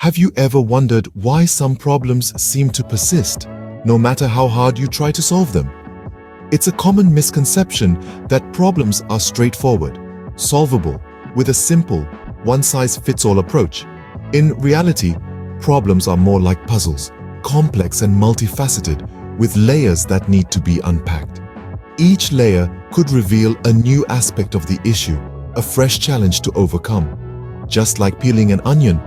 Have you ever wondered why some problems seem to persist, no matter how hard you try to solve them? It's a common misconception that problems are straightforward, solvable, with a simple, one-size-fits-all approach. In reality, problems are more like puzzles, complex and multifaceted, with layers that need to be unpacked. Each layer could reveal a new aspect of the issue, a fresh challenge to overcome. Just like peeling an onion,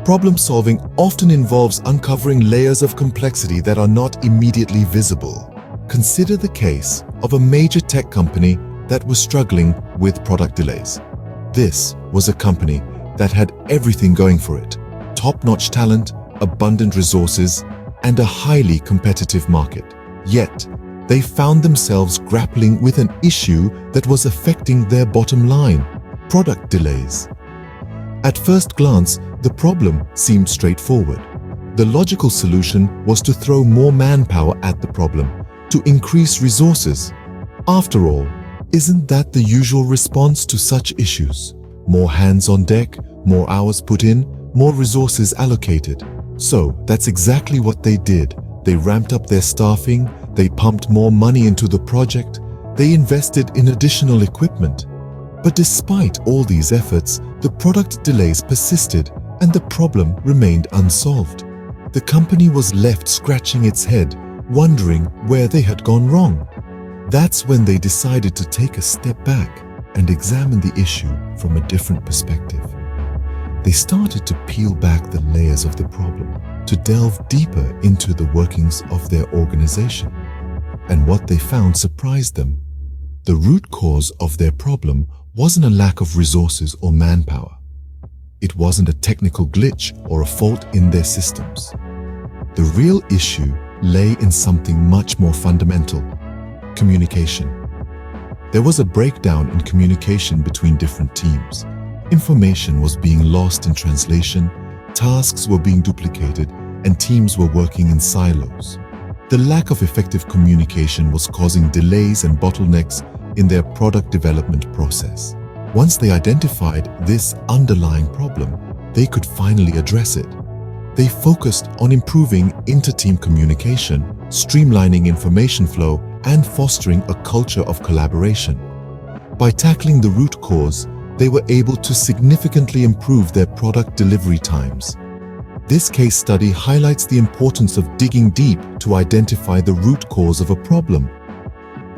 problem solving often involves uncovering layers of complexity that are not immediately visible. Consider the case of a major tech company that was struggling with product delays. This was a company that had everything going for it: top-notch talent, abundant resources, and a highly competitive market. Yet, they found themselves grappling with an issue that was affecting their bottom line: product delays. At first glance, the problem seemed straightforward. The logical solution was to throw more manpower at the problem, to increase resources. After all, isn't that the usual response to such issues? More hands on deck, more hours put in, more resources allocated. So that's exactly what they did. They ramped up their staffing, they pumped more money into the project, they invested in additional equipment. But despite all these efforts, the product delays persisted and the problem remained unsolved. The company was left scratching its head, wondering where they had gone wrong. That's when they decided to take a step back and examine the issue from a different perspective. They started to peel back the layers of the problem, to delve deeper into the workings of their organization. And what they found surprised them. The root cause of their problem wasn't a lack of resources or manpower. It wasn't a technical glitch or a fault in their systems. The real issue lay in something much more fundamental: communication. There was a breakdown in communication between different teams. Information was being lost in translation, tasks were being duplicated, and teams were working in silos. The lack of effective communication was causing delays and bottlenecks in their product development process. Once they identified this underlying problem, they could finally address it. They focused on improving inter-team communication, streamlining information flow, and fostering a culture of collaboration. By tackling the root cause, they were able to significantly improve their product delivery times. This case study highlights the importance of digging deep to identify the root cause of a problem.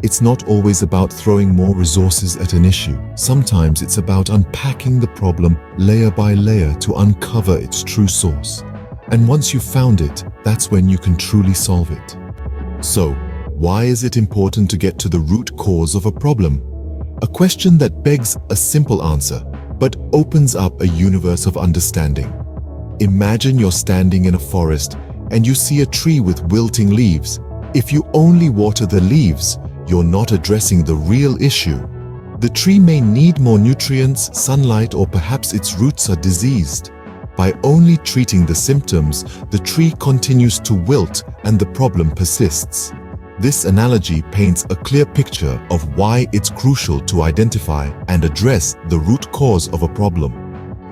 It's not always about throwing more resources at an issue. Sometimes it's about unpacking the problem layer by layer to uncover its true source. And once you've found it, that's when you can truly solve it. So, why is it important to get to the root cause of a problem? A question that begs a simple answer, but opens up a universe of understanding. Imagine you're standing in a forest and you see a tree with wilting leaves. If you only water the leaves, you're not addressing the real issue. The tree may need more nutrients, sunlight, or perhaps its roots are diseased. By only treating the symptoms, the tree continues to wilt and the problem persists. This analogy paints a clear picture of why it's crucial to identify and address the root cause of a problem.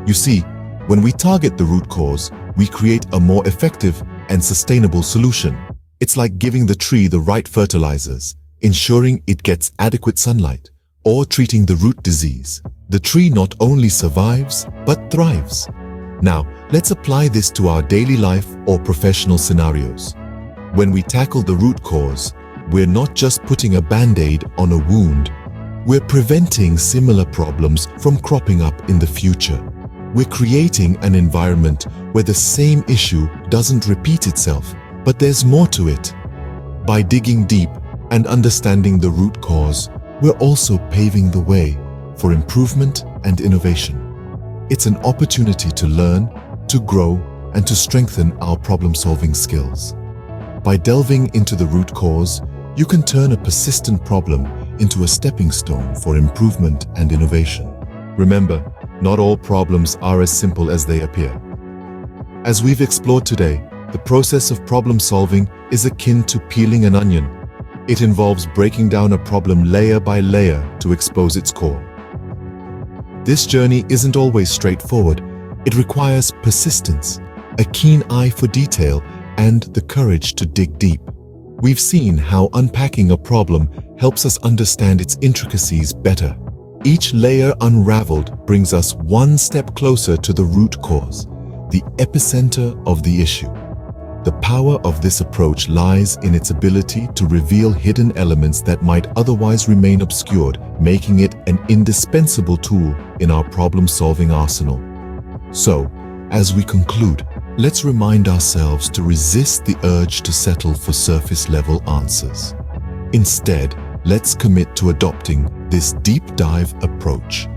You see, when we target the root cause, we create a more effective and sustainable solution. It's like giving the tree the right fertilizers, ensuring it gets adequate sunlight, or treating the root disease. The tree not only survives, but thrives. Now, let's apply this to our daily life or professional scenarios. When we tackle the root cause, we're not just putting a band-aid on a wound. We're preventing similar problems from cropping up in the future. We're creating an environment where the same issue doesn't repeat itself, but there's more to it. By digging deep and understanding the root cause, we're also paving the way for improvement and innovation. It's an opportunity to learn, to grow, and to strengthen our problem-solving skills. By delving into the root cause, you can turn a persistent problem into a stepping stone for improvement and innovation. Remember, not all problems are as simple as they appear. As we've explored today, the process of problem solving is akin to peeling an onion. It involves breaking down a problem layer by layer to expose its core. This journey isn't always straightforward. It requires persistence, a keen eye for detail, and the courage to dig deep. We've seen how unpacking a problem helps us understand its intricacies better. Each layer unraveled brings us one step closer to the root cause, the epicenter of the issue. The power of this approach lies in its ability to reveal hidden elements that might otherwise remain obscured, making it an indispensable tool in our problem-solving arsenal. So, as we conclude, let's remind ourselves to resist the urge to settle for surface-level answers. Instead, let's commit to adopting this deep-dive approach,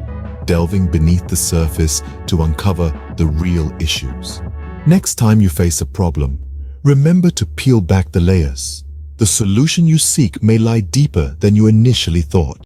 delving beneath the surface to uncover the real issues. Next time you face a problem, remember to peel back the layers. The solution you seek may lie deeper than you initially thought.